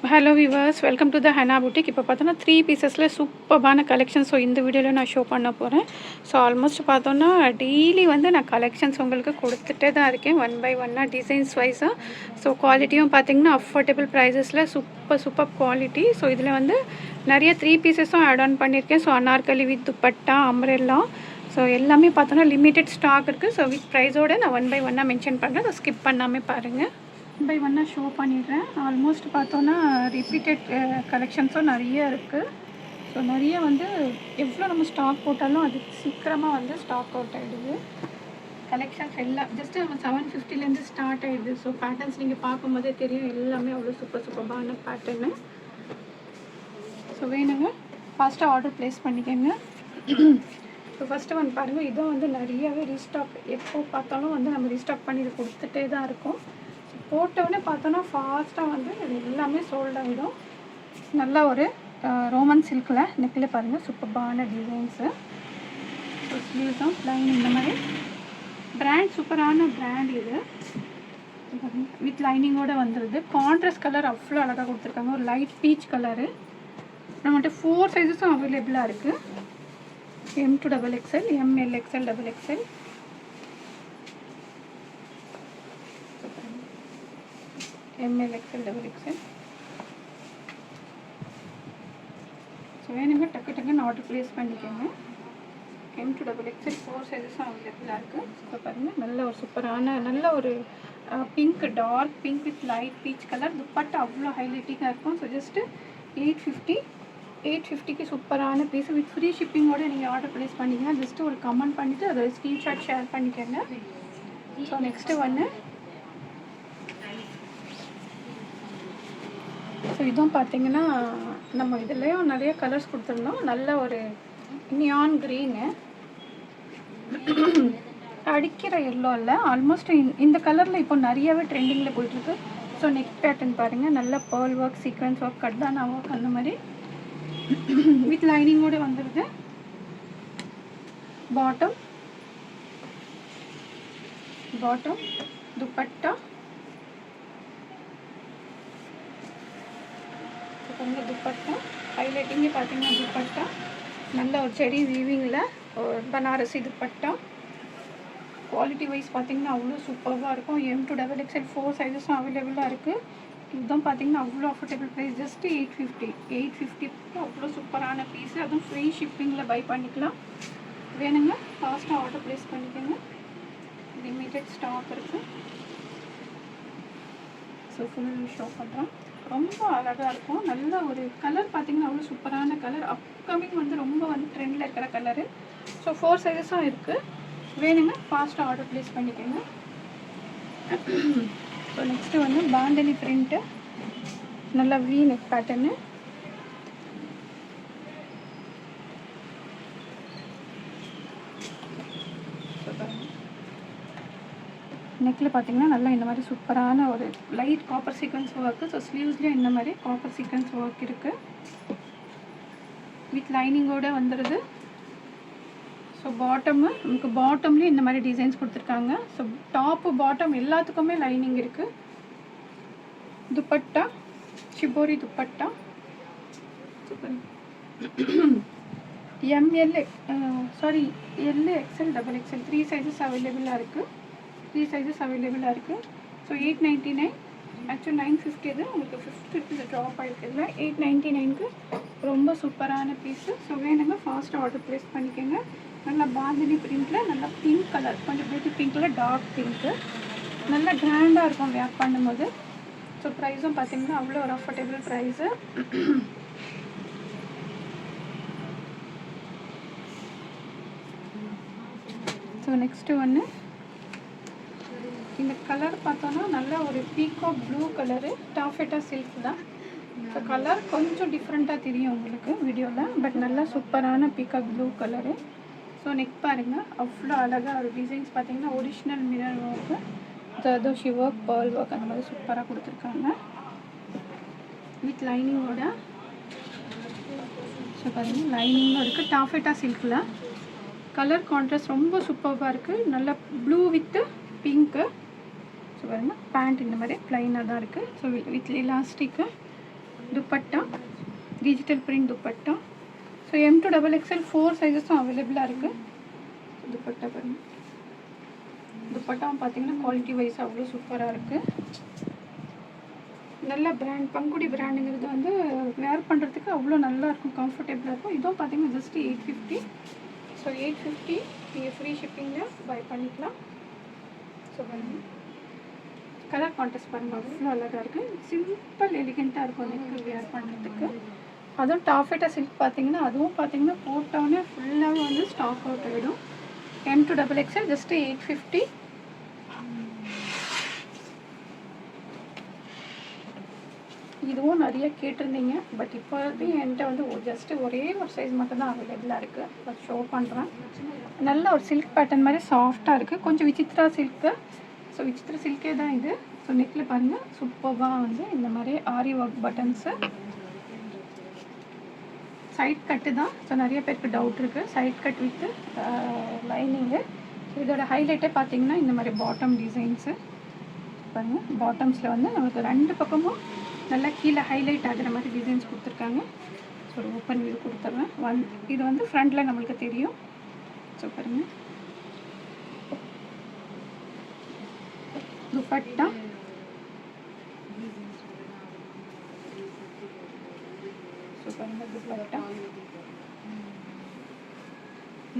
Hello viewers, welcome to the Hana boutique. இப்போ பார்த்தோன்னா 3 பீசஸில் சூப்பர்பான கலெக்ஷன். ஸோ இந்த வீடியோவில் நான் ஷோ பண்ண போகிறேன். ஸோ ஆல்மோஸ்ட் பார்த்தோன்னா டெய்லி வந்து நான் கலெக்ஷன்ஸ் உங்களுக்கு கொடுத்துட்டே தான் இருக்கேன், ஒன் பை ஒன்னாக டிசைன்ஸ் வைஸாக. ஸோ குவாலிட்டியும் பார்த்தீங்கன்னா அஃபோர்டபுள் ப்ரைஸஸில் சூப்பர் குவாலிட்டி. ஸோ இதில் வந்து நிறைய 3 பீசஸும் ஆட் ஆன் பண்ணியிருக்கேன். So Anarkali with dupatta, umbrella, so எல்லாமே பார்த்தோன்னா லிமிட்டெட் ஸ்டாக் இருக்குது. ஸோ வித் ப்ரைஸோடு நான் ஒன் பை ஒன்னாக மென்ஷன் பண்ணுறேன். ஸோ ஸ்கிப் பண்ணாமல் பாருங்கள். பை ஒன்னாக ஷோ பண்ணிடுறேன். ஆல்மோஸ்ட் பார்த்தோன்னா ரிப்பீட்டட் கலெக்ஷன்ஸும் நிறைய இருக்குது. ஸோ நிறைய வந்து எவ்வளோ நம்ம ஸ்டாக் போட்டாலும் அது சீக்கிரமாக வந்து ஸ்டாக் அவுட் ஆகிடுது. கலெக்ஷன்ஸ் எல்லாம் ஜஸ்ட்டு நம்ம 750லேருந்து ஸ்டார்ட் ஆகிடுது. ஸோ பேட்டர்ன்ஸ் நீங்கள் பார்க்கும்போதே தெரியும், எல்லாமே அவ்வளோ சூப்பர்பான பேட்டர்னு. ஸோ வேணுங்க ஃபாஸ்ட்டாக ஆர்டர் ப்ளேஸ் பண்ணிக்கோங்க. ஸோ ஃபஸ்ட்டு வந்து பாருங்கள், இதுவும் வந்து நிறையவே ரீஸ்டாக், எப்போ பார்த்தாலும் வந்து நம்ம ரீஸ்டாக் பண்ணி இது கொடுத்துட்டே தான் இருக்கோம். போட்டவுடனே பார்த்தோன்னா ஃபாஸ்ட்டாக வந்து இது எல்லாமே சோல்ட் ஆகிடும். நல்லா ஒரு ரோமன் சில்கில் நெக்கில் பாருங்கள், சூப்பர்பான டிசைன்ஸு. ஸோ ஸ்லீவ்ஸும் ப்ளைன் இந்த மாதிரி பிராண்ட், சூப்பரான பிராண்ட் இது. வித் லைனிங்கோடு வந்துடுது. கான்ட்ராஸ்ட் கலர் அவ்வளோ அழகாக கொடுத்துருக்காங்க, ஒரு லைட் பீச் கலரு. நம்மகிட்ட 4 சைஸஸும் அவைலபிளாக இருக்குது. M to XXL, ML, XL, XXL. ML, XL, XXL. So வேணுங்க டக்குன்னு ஆர்டர் ப்ளேஸ் பண்ணிக்கோங்க. M to XXL 4 சைஸஸும் அவைலபிளாக இருக்குது. ஸோ பாருங்கள், நல்ல ஒரு சூப்பரான நல்ல ஒரு pink, dark pink with light peach colour. Dupatta அவ்வளோ ஹைலைட்டிங்காக இருக்கும். ஸோ ஜஸ்ட்டு 850க்கு சூப்பரான பீஸ் வித் ஃப்ரீ ஷிப்பிங்கோடு நீங்கள் ஆர்டர் ப்ளேஸ் பண்ணிக்கங்க. ஜஸ்ட்டு ஒரு கமெண்ட் பண்ணிவிட்டு அதோட ஸ்க்ரீன்ஷாட் ஷேர் பண்ணிக்கோங்க. ஸோ நெக்ஸ்ட்டு ஒன்று, ஸோ இதுவும் பார்த்தீங்கன்னா நம்ம இதுலேயும் நிறைய கலர்ஸ் கொடுத்துருந்தோம். நல்ல ஒரு நியான் க்ரீனு, அடிக்கிற எல்லோ இல்லை, ஆல்மோஸ்ட் இந்த கலரில் இப்போ நிறையவே ட்ரெண்டிங்கில் போயிட்டுருக்கு. ஸோ நெக் பேட்டர்ன் பாருங்கள், நல்ல பேர்ல் ஒர்க், சீக்வன்ஸ் ஒர்க், கட்தானா ஒர்க் அந்த மாதிரி வித் லைனிங்கோடு வந்துடுது. பாட்டம் துப்பட்டா, துப்பட்டா ஹைலைட்டிங்கே பார்த்தீங்கன்னா துப்பட்டா நல்ல ஒரு செடி வீவிங்கில் ஒரு பனாரசி துப்பட்டா. குவாலிட்டி வைஸ் பார்த்தீங்கன்னா அவ்வளோ சூப்பராக இருக்கும். M to XXL 4 சைஸஸும் அவைலபிளாக இருக்குது. இதுதான் பார்த்தீங்கன்னா அவ்வளோ அஃபோர்டபுள் ப்ரைஸ், ஜஸ்ட்டு 850 அவ்வளோ சூப்பரான பீஸு. அதுவும் ஃப்ரீ ஷிப்பிங்கில் பை பண்ணிக்கலாம். வேணுங்க ஃபாஸ்ட்டாக ஆர்டர் ப்ளேஸ் பண்ணிக்கோங்க, லிமிட்டட் ஸ்டாக் இருக்குது. ஸோ ஃபுல் ஷோ பண்ணுறோம். ரொம்ப அழகாக இருக்கும். நல்ல ஒரு கலர் பார்த்தீங்கன்னா அவ்வளோ சூப்பரான கலர். அப்கமிங் வந்து ரொம்ப வந்து ட்ரெண்டில் இருக்கிற கலரு. ஸோ 4 சைஸஸும் இருக்குது. வேணுங்க ஃபாஸ்ட்டாக ஆர்டர் ப்ளேஸ் பண்ணிக்கோங்க. ஸோ நெக்ஸ்ட்டு வந்து பாந்தனி பிரிண்ட்டு, நல்லா வி நெக் பேட்டர்னு. நெக்கில் பார்த்தீங்கன்னா நல்லா இந்த மாதிரி சூப்பரான ஒரு light copper sequence work. So ஸ்லீவ்ஸ்லேயும் இந்த மாதிரி காப்பர் சீக்வன்ஸ் ஒர்க் இருக்குது, வித் லைனிங்கோடு வந்துடுது. ஸோ நமக்கு பாட்டம்லேயும் இந்த மாதிரி டிசைன்ஸ் கொடுத்துருக்காங்க. ஸோ டாப்பு பாட்டம் எல்லாத்துக்குமே லைனிங் இருக்குது. Dupatta shibori dupatta, ML XL, XXL 3 sizes அவைலபிளாக இருக்குது. ஸோ 899, ஆக்சுவலி 950 இது உங்களுக்கு 50 rupees ட்ராப் ஆகிருக்குதுல. 899க்கு ரொம்ப சூப்பரான பீஸு. ஸோ வேணுங்க ஃபாஸ்ட்டாக ஆர்டர் ப்ளேஸ் பண்ணிக்கோங்க. நல்லா பாந்தினி பிரிண்டில் நல்லா பிங்க் கலர், கொஞ்சம் பியூட்டி பிங்க்கில் டார்க் பிங்க்கு, நல்லா கிராண்டாக இருக்கும் வேர் பண்ணும்போது. ஸோ ப்ரைஸும் பார்த்தீங்கன்னா அவ்வளோ ஒரு அஃபோர்டபுள் ப்ரைஸு. ஸோ நெக்ஸ்ட்டு ஒன்று, இந்த கலர் பார்த்தோன்னா நல்ல ஒரு பீகாக் ப்ளூ கலரு, டாஃபெட்டா சில்க் தான். ஸோ கலர் கொஞ்சம் டிஃப்ரெண்ட்டாக தெரியும் உங்களுக்கு வீடியோவில், பட் நல்லா சூப்பரான peacock blue colour. So neck பாருங்கள், அவ்வளோ அழகாக ஒரு டிசைன்ஸ் பார்த்தீங்கன்னா original mirror work, zardozi work, pearl work அந்த மாதிரி சூப்பராக கொடுத்துருக்காங்க வித் லைனிங்கோட. ஸோ பாருங்கள் லைனிங்கும் இருக்குது, டாஃபெட்டா சில்கில். கலர் கான்ட்ராஸ்ட் ரொம்ப சூப்பராக இருக்குது, நல்ல ப்ளூ வித்து பிங்க்கு. ஸோ பாருங்கள் பேண்ட் இந்த மாதிரி ப்ளைனாக தான் இருக்குது. So with elastic dupatta digital print dupatta. So M2XXL 4 சைஸஸும் அவைலபிளாக இருக்குது. துப்பட்டா பாருங்கள். துப்பட்டாவும் பார்த்தீங்கன்னா குவாலிட்டி வைஸ் அவ்வளோ சூப்பராக இருக்குது. நல்ல பிராண்ட், பங்குடி பிராண்டுங்கிறது வந்து வேர் பண்ணுறதுக்கு அவ்வளோ நல்லாயிருக்கும், கம்ஃபர்டபுளாக இருக்கும். இதுவும் பார்த்தீங்கன்னா ஜஸ்ட் 850. ஸோ 850 நீங்கள் ஃப்ரீ ஷிப்பிங்கில் பை பண்ணிக்கலாம். ஸோ பாருங்கள், கலர் கான்டெஸ்ட் பாருங்கள், அவ்வளோ அழகாக இருக்குது. சிம்பிள் எலிகெண்ட்டாக இருக்கும் நெக்கு வேர் பண்ணுறதுக்கு. அதுவும் டாஃபேட்டா சில்க் பார்த்தீங்கன்னா அதுவும் பார்த்தீங்கன்னா போட்டோன்னே ஃபுல்லாகவே வந்து ஸ்டாக் அவுட் ஆகிடும். M2XXL just 850. இதுவும் நிறைய கேட்டிருந்தீங்க. பட் இப்போ என்கிட்ட வந்து ஜஸ்ட்டு ஒரே ஒரு சைஸ் மட்டும்தான் அவைலபிளாக இருக்குது. பட் ஷோ பண்ணுறேன். நல்ல ஒரு சில்க் பேட்டர்ன் மாதிரி சாஃப்டாக இருக்குது. கொஞ்சம் விசித்ரா சில்க்கு. ஸோ விசித்ரா சில்கே தான் இது. ஸோ நெக்கில் பாருங்கள் சூப்பராக வந்து இந்த மாதிரி ஆரி ஒர்க் பட்டன்ஸு. சைட் கட்டு தான். ஸோ நிறைய பேருக்கு டவுட் இருக்குது. Side cut with lining. இதோட ஹைலைட்டே பார்த்தீங்கன்னா இந்த மாதிரி பாட்டம் டிசைன்ஸு பாருங்கள். பாட்டம்ஸில் வந்து நமக்கு ரெண்டு பக்கமும் நல்லா கீழே ஹைலைட் ஆகிற மாதிரி டிசைன்ஸ் கொடுத்துருக்காங்க. ஸோ ஒரு ஓப்பன் வியூ கொடுத்துட்றேன். இது வந்து ஃப்ரண்டில் நம்மளுக்கு தெரியும். ஸோ பாருங்கள், துப்பட்டா பாருங்கள். துப்பட்டா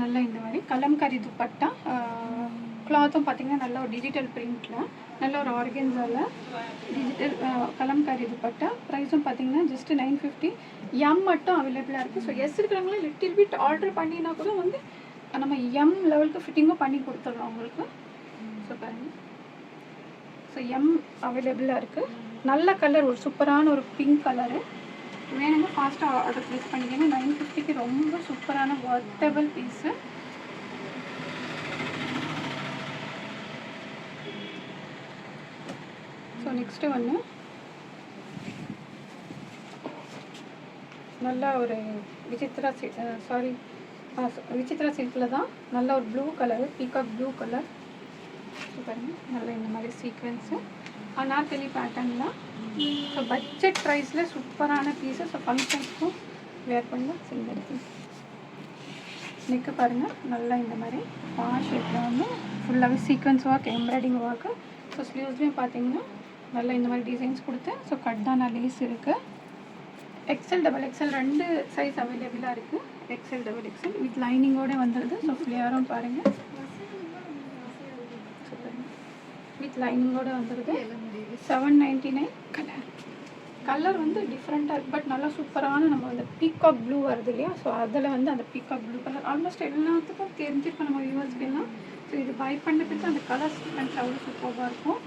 நல்லா இந்த மாதிரி கலம்காரி துப்பட்டா. கிளாத்தும் பார்த்திங்கன்னா நல்ல ஒரு டிஜிட்டல் பிரிண்டில், நல்ல ஒரு ஆர்கன்ஸாவில் டிஜிட்டல் கலம்காரி துப்பட்டா. ப்ரைஸும் பார்த்திங்கன்னா ஜஸ்ட்டு 950. எம் மட்டும் அவைலபிளாக இருக்குது. ஸோ எஸ் இருக்கிறவங்களும் லிட்டில் பிட் ஆர்டர் பண்ணினா கூட வந்து நம்ம எம் லெவலுக்கு ஃபிட்டிங்கும் பண்ணி கொடுத்துட்றோம் உங்களுக்கு. ஸோ பாருங்கள், ஸோ எம் அவைலபிளாக இருக்குது. நல்ல கலர், ஒரு சூப்பரான ஒரு பிங்க் கலரு. வேணுங்க ஃபாஸ்ட்டாக ஆர்டர் ப்ளேஸ் பண்ணிக்கோங்க. 950க்கு ரொம்ப சூப்பரான வர்த்தபிள் பீஸு. ஸோ நெக்ஸ்ட்டு ஒன்று நல்லா ஒரு விசித்ரா விசித்ரா சில்கில் தான். நல்ல ஒரு blue colour, peacock blue colour. பாருங்கள், நல்ல இந்த மாதிரி சீக்வென்ஸு அனார்கலி பேட்டர்னில். ஸோ பட்ஜெட் ப்ரைஸில் சூப்பரான பீஸு. ஸோ ஃபங்க்ஷன்ஸ்க்கும் வேர் பண்ணலாம். Single piece. நெக்கு பாருங்கள், நல்லா இந்த மாதிரி ஷேப்பில் வந்து ஃபுல்லாகவே sequence work, embroidery work. So ஸ்லீவ்ஸ்லேயும் பார்த்தீங்கன்னா நல்லா இந்த மாதிரி டிசைன்ஸ் கொடுத்தேன். ஸோ கட்டான லேஸ் இருக்குது. XL XXL ரெண்டு சைஸ் அவைலபிளாக இருக்குது. XL XXL வித் லைனிங்கோடு வந்துடுது. ஸோ ஃப்ளேவரும் பாருங்கள், வித் லைனிங்கோடு வந்துடுது. 799. கலர் வந்து டிஃப்ரெண்ட்டாக இருக்குது. பட் நல்லா சூப்பரான நம்ம வந்து பீகாக் ப்ளூ வருது இல்லையா? ஸோ அதில் வந்து அந்த பீகாக் ப்ளூ கலர் ஆல்மோஸ்ட் எல்லாத்துக்கும் தெரிஞ்சிருக்கும் நம்ம வியூவர்ஸ்க்கெல்லாம். ஸோ இது பை பண்ணுறதுக்கு அந்த கலர் சீக்வென்ஸ் அவ்வளோ சூப்பராக இருக்கும்.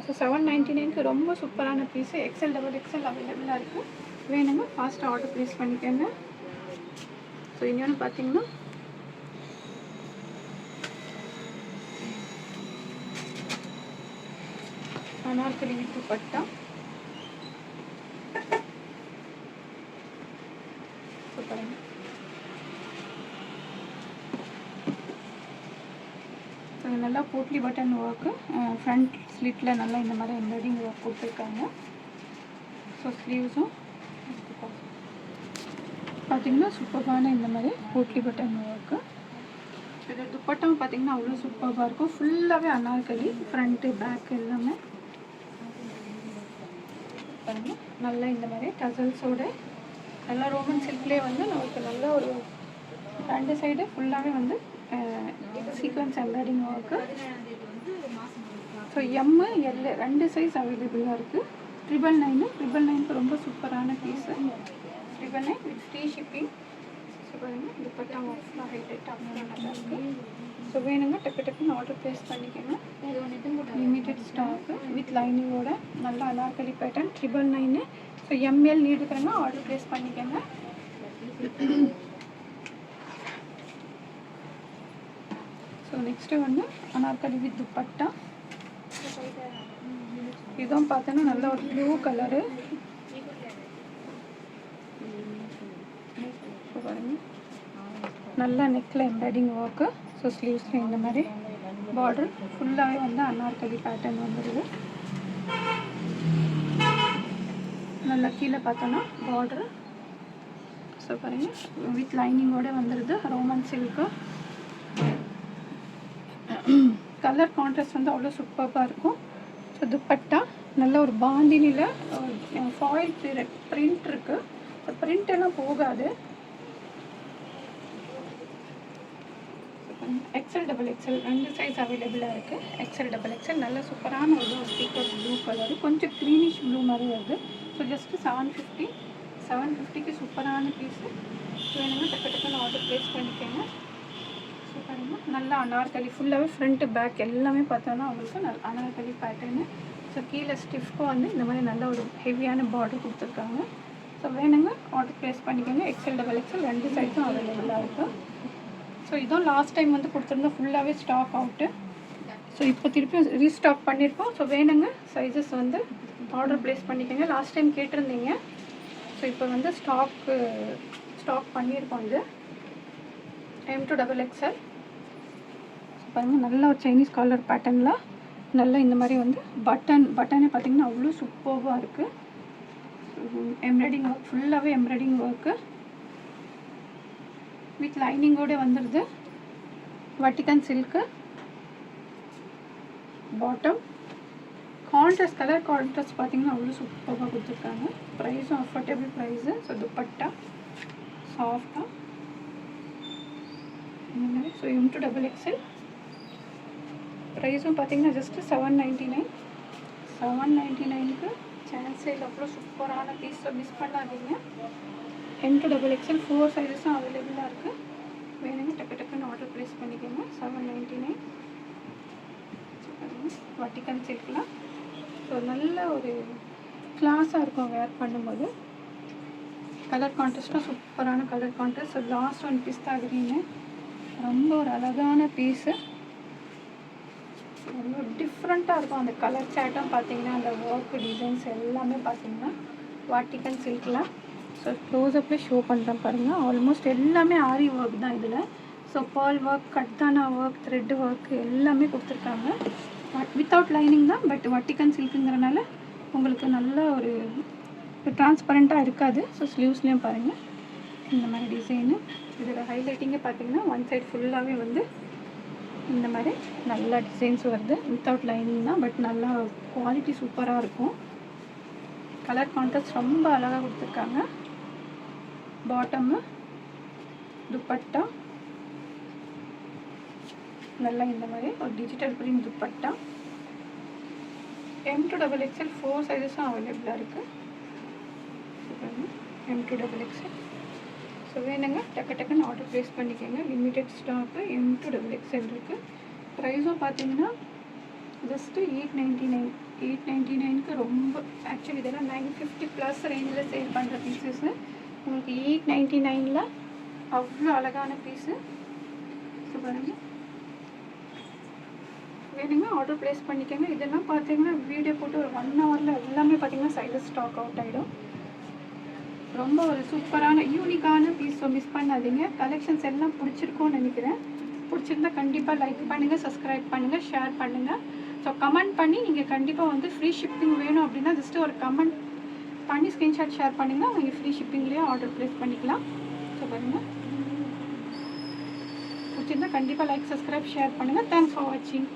ஸோ 799க்கு ரொம்ப சூப்பரான பீஸு. XL XXL அவைலபிளாக இருக்குது. வேணுங்க ஃபாஸ்ட்டாக ஆர்டர் ப்ளேஸ் பண்ணிக்கோங்க. ஸோ இன்னொன்று பார்த்தீங்கன்னா அனார்கலி வித் துப்பட்டா. பாருங்க, நல்லா போட்லி பட்டன் ஒர்க்கு. ஃப்ரண்ட் ஸ்லிட்டில் நல்லா இந்த மாதிரி எம்ப்ராய்டிங் ஒர்க் கொடுத்துருக்காங்க. ஸோ ஸ்லீவ்ஸும் பார்த்திங்கன்னா சூப்பரான இந்த மாதிரி போட்லி பட்டன் ஒர்க்கு. இது துப்பட்டாவும் பார்த்திங்கன்னா அவ்வளோ சூப்பராக இருக்கும். ஃபுல்லாகவே அனார்கலி, ஃப்ரண்ட்டு பேக் எல்லாமே பாருங்கள். நல்லா இந்த மாதிரி டசல்ஸோடு நல்லா ரோமன் சில்க்லேயே வந்து நமக்கு நல்ல ஒரு ரெண்டு சைடு ஃபுல்லாகவே வந்து sequins embroidery work. So M L ரெண்டு சைஸ் அவைலபிளாக இருக்குது. 999க்கு ரொம்ப சூப்பரான piece. 999 with free shipping. So பாருங்கள், துப்பட்டா ஆஃப்லாம் ஹைலைட் ஆஃப்லாம் நல்லா இருக்குது. ஸோ வேணுங்க டக்குன்னு ஆர்டர் ப்ளேஸ் பண்ணிக்கோங்க. லிமிட்டட் ஸ்டாக்கு வித் லைனிங்கோட நல்லா அனார்கலி பேட்டர்ன் 999. ஸோ எம்எல் நீடுக்கிறேன்னா ஆர்டர் ப்ளேஸ் பண்ணிக்கோங்க. ஸோ நெக்ஸ்ட்டு வந்து அனார்கலி வித் துப்பட்டா. இதுவும் பார்த்தோன்னா நல்ல ஒரு ப்ளூ கலரு. பாருங்கள், நல்லா நெக்கில் எம்ப்ராய்டிங் ஒர்க்கு. ஸோ ஸ்லீவ்ஸில் இந்த மாதிரி பார்டர் ஃபுல்லாகவே வந்து அனார்கலி பேட்டர்ன் வந்துடுது. நல்லா கீழே பார்த்தோன்னா பார்டர். ஸோ பாருங்கள், வித் லைனிங்கோடு வந்துடுது. Roman silk. கலர் கான்ட்ராஸ்ட் வந்து அவ்வளோ சூப்பராக இருக்கும். ஸோ துப்பட்டா நல்ல ஒரு பாந்தினியில் ஃபாயில் பிரிண்ட் இருக்குது. ஸோ பிரிண்ட் எல்லாம் போகாது. எக்ஸல் டபுள் எக்ஸல் 2 சைஸ் அவைலபிளாக இருக்குது. எக்ஸல் டபுள் எக்ஸல் நல்ல சூப்பரான ஒரு ஸ்பீக்கர் ப்ளூ கலரு, கொஞ்சம் க்ரீனிஷ் ப்ளூ மாதிரி வருது. ஸோ ஜஸ்ட்டு 750க்கு சூப்பரான பீஸு. வேணுங்க டக்கு டக்குன்னு ஆர்டர் ப்ளேஸ் பண்ணிக்கோங்க. ஸோ பாருங்கள், நல்லா அனார்கலி ஃபுல்லாகவே ஃப்ரண்ட்டு பேக் எல்லாமே பார்த்தோன்னா அவங்களுக்கு நல்ல அனார்கலி பேட்டர்னு. ஸோ கீழே ஸ்டிஃப்க்கும் வந்து இந்த மாதிரி நல்ல ஒரு ஹெவியான பார்டர் கொடுத்துருக்காங்க. ஸோ வேணுங்க ஆர்டர் ப்ளேஸ் பண்ணிக்கோங்க. எக்ஸல் டபுள் எக்ஸல் 2 சைஸும் அவைலபிளாக இருக்கும். ஸோ இதுவும் லாஸ்ட் டைம் வந்து கொடுத்துருந்தோம், ஃபுல்லாகவே ஸ்டாக் அவுட்டு. ஸோ இப்போ திருப்பி ரீஸ்டாக் பண்ணியிருக்கோம். ஸோ வேணுங்க சைஸஸ் வந்து ஆர்டர் ப்ளேஸ் பண்ணிக்கோங்க. லாஸ்ட் டைம் கேட்டிருந்தீங்க. ஸோ இப்போ வந்து ஸ்டாக் பண்ணியிருக்கோம். இது M2XXL. ஸோ பாருங்கள், நல்ல ஒரு சைனீஸ் காலர் பேட்டர்னில் நல்ல இந்த மாதிரி வந்து பட்டனே பார்த்திங்கன்னா அவ்வளோ சூப்பராக இருக்குது. எம்ப்ராய்டிங் ஒர்க், ஃபுல்லாகவே எம்ப்ராய்டிங் ஒர்க்கு வித் லைனிங்கோடு வந்துடுது. Vatican silk bottom. Contrast colour contrast பார்த்திங்கன்னா அவ்வளோ சூப்பராக கொடுத்துருக்காங்க. ப்ரைஸும் அஃபோர்டபுள் ப்ரைஸு. ஸோ துப்பட்டா சாஃப்டாக இந்த மாதிரி. ஸோ M2XXL ப்ரைஸும் பார்த்திங்கன்னா ஜஸ்ட்டு 799. 799க்கு சான்ஸே இல்லை. அவ்வளோ சூப்பரான பீஸ். ஸோ மிஸ் பண்ணாதீங்க. M2XXL 4 சைஸஸும் அவைலபிளாக இருக்குது. வேணுங்க டக்கு டக்குன்னு ஆர்டர் ப்ளேஸ் பண்ணிக்கோங்க. 799. வட்டிகன் சில்க்லாம் ஸோ நல்ல ஒரு கிளாஸாக இருக்கும் வேர் பண்ணும்போது. கலர் கான்ட்ராஸ்ட்டும் சூப்பரான colour contrast. So last one pista green ரொம்ப ஒரு அழகான பீஸு. ரொம்ப டிஃப்ரெண்ட்டாக இருக்கும். அந்த கலர் சேட்டும் பார்த்தீங்கன்னா அந்த ஒர்க் டிசைன்ஸ் எல்லாமே பார்த்தீங்கன்னா வட்டிகன் சில்க்லாம். ஸோ க்ளோஸ்அப்பில் ஷோ பண்ணுறேன் பாருங்கள். ஆல்மோஸ்ட் எல்லாமே ஆரி ஒர்க் தான் இதில். ஸோ பால் ஒர்க், கட்தானா ஒர்க், த்ரெட் ஒர்க் எல்லாமே கொடுத்துருக்காங்க. வித்தவுட் லைனிங் தான், பட் வட்டிகன் சில்க்குங்கிறனால உங்களுக்கு நல்ல ஒரு டிரான்ஸ்பரண்ட்டாக இருக்காது. ஸோ ஸ்லீவ்ஸ்லேயும் பாருங்கள் இந்த மாதிரி டிசைனு. இதில் ஹைலைட்டிங்கே பார்த்தீங்கன்னா ஒன் சைட் ஃபுல்லாகவே வந்து இந்த மாதிரி நல்லா டிசைன்ஸ் வருது. வித்தவுட் லைனிங் தான், பட் நல்லா குவாலிட்டி சூப்பராக இருக்கும். கலர் கான்ட்ராஸ்ட் ரொம்ப அழகாக கொடுத்துருக்காங்க. பாட்டமு துப்பட்டா நல்லா இந்த மாதிரி ஒரு டிஜிட்டல் பிரிண்ட் துப்பட்டா. M2XXL 4 சைஸஸும் அவைலபிளாக இருக்குது. M2XXL. ஸோ வேணுங்க டக்கு டக்குன்னு ஆர்டர் ப்ளேஸ் பண்ணிக்கோங்க. லிமிட்டட் ஸ்டாக்கு M2XXL இருக்குது. ப்ரைஸும் பார்த்தீங்கன்னா ஜஸ்ட்டு 899. 899க்கு ரொம்ப ஆக்சுவலி இதெல்லாம் 950 ப்ளஸ் ரேஞ்சில் சேல் பண்ணுற பீசஸ்ஸு. உங்களுக்கு 899ல் அவ்வளோ அழகான பீஸு. ஸோ பாருங்கள், வேணுங்க ஆர்டர் ப்ளேஸ் பண்ணிக்கோங்க. இதெல்லாம் பார்த்தீங்கன்னா வீடியோ போட்டு ஒரு 1 ஹவரில் எல்லாமே பார்த்தீங்கன்னா சைஸஸ் ஸ்டாக் அவுட் ஆகிடும். ரொம்ப ஒரு சூப்பரான யூனிக்கான பீஸ். ஸோ மிஸ் பண்ணாதீங்க. கலெக்ஷன்ஸ் எல்லாம் பிடிச்சிருக்கோன்னு நினைக்கிறேன். பிடிச்சிருந்தா கண்டிப்பாக லைக் பண்ணுங்கள், சப்ஸ்கிரைப் பண்ணுங்கள், ஷேர் பண்ணுங்கள். ஸோ கமெண்ட் பண்ணி நீங்கள் கண்டிப்பாக வந்து ஃப்ரீ ஷிப்பிங் வேணும் அப்படின்னா ஜஸ்ட்டு ஒரு கமெண்ட் பண்ணி ஸ்க்ரீன்ஷாட் ஷேர் பண்ணிங்கன்னா நீங்கள் ஃப்ரீ ஷிப்பிங்லேயே ஆர்டர் ப்ளேஸ் பண்ணிக்கலாம். ஸோ பாருங்கள், பிடிச்சிருந்தா கண்டிப்பாக லைக், சப்ஸ்கிரைப், ஷேர் பண்ணுங்கள். தேங்க்ஸ் ஃபார் வாட்சிங்.